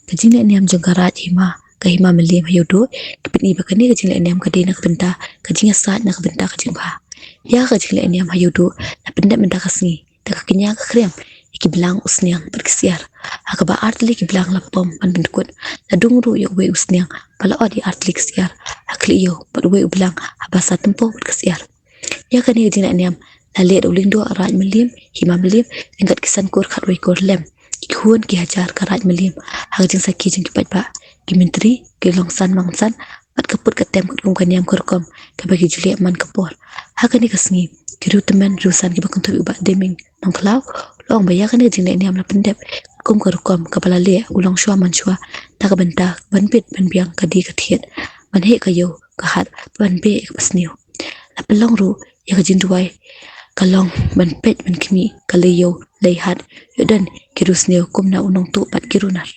kajing le niam jengkarat hima kahima melim hayudo kipini bakani kajing le niam kadena kabenta kajing asat na kabenta kajing ba ya kajing le niam hayudo na benda benda kasni tak kinya krem iki bilang usniang berkesiar akaba artli ki bilang lapom pan bendukut ladung ru yo we usniang pala odi artli kesiar akli yo pad we bilang abasa tempo berkesiar ya kani kajing le niam lalet uling do araj melim hima melim tingkat kisan kur khat we kur lem ikhuan ki hajar karaj melim hagjing saki jing kipat ba ki menteri ki longsan mangsan pat kaput katem kum kaniam kurkom ka bagi juli man kapor hakani kasngi kiru teman rusan ki bakun tu ba deming nong klau long baya kani jing ne niam la pendep kum kurkom kapala le ulang shwa man shwa ta ka benta banpit ban biang kadi kathiet man he kayo ka hat ban be pasniu la pelong ru ya ka jing duai kalong ban pet ban kimi kalayo leihat yodan kirusneo kumna unong tu pat kirunar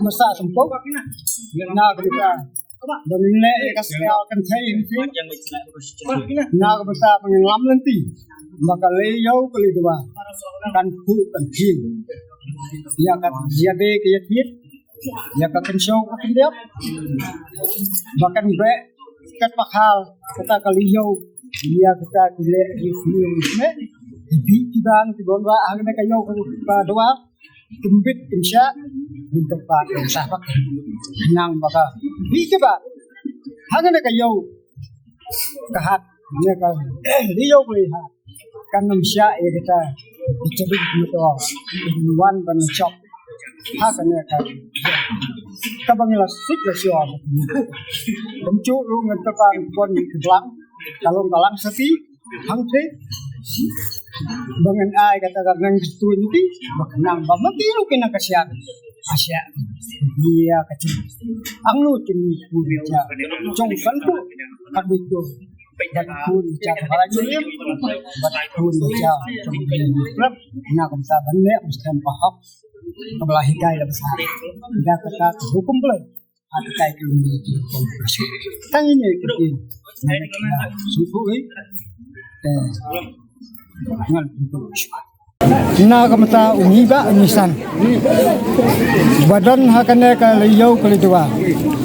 masa tempoh na kita benle kasnya akan saya na kita pengelam nanti maka leyau kali dua kan ku kan hin ya kan jadi kaya hit ya kan show kan dia bahkan be kat pakal kita kali yau ya kita kile di sini di bang di bawah hangnya kayu ke dua tumbit insya di tempat yang sahabat nang maka di coba hangnya kayu kehat ya kan leyau lihat kan manusia ya kita jadi gitu wan ban shop hakane kan kabangila sik la sio bencu lu ngetepan pon kelang kalau kalang sepi hang te bangan ai kata nang itu ini bakenang bamati lu kena kasihan Asia dia kecil ang lu cumi puja cong kan tu kan itu Batun jatuh pada julia, batun jauh, kemudian nak kita benar mesti paham kebelah hikai dan besar. Kita kata hukum belum, ada kait kemudian tang ini kita suku ngal itu. Nak kita uniba nisan, badan hakane kaliyau kalidua.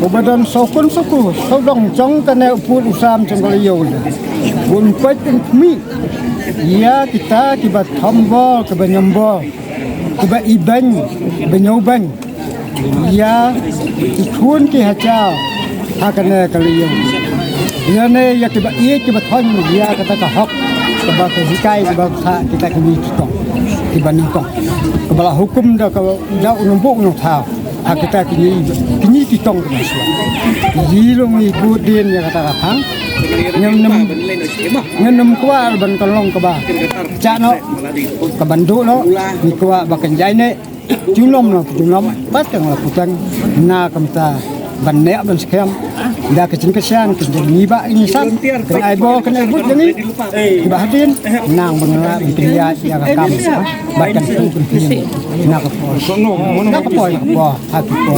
Badan sokun suku, sodong jong kena upur usam cengkaliyo. Bunpet mi, ya kita kibat tombol kebenyembol, kibat iban, benyoban. Ya ikun ki hacau, hakane kaliyo. Ya ne ya kibat iya kibat hon, ya kata kahok, kibat hikai kibat kita kini kita, kibat ningkong. Kebalah hukum dah kalau dah unumpuk ununtau. Kita kini kitong kena suat. Jirung ikut dia yang kata katang, ngenem kuar ban kalong keba. Cano kebandu no, ni kuar bakan jai ne, junom batang lah putang na kamta ban nek ban sekiam. Dah kecil-kecilan kerja niba ini san, kena aibo kena ibut jadi, kebahadin, nang mengelak bikin dia yang kam, bakan tu penting, nak apa, hati apa.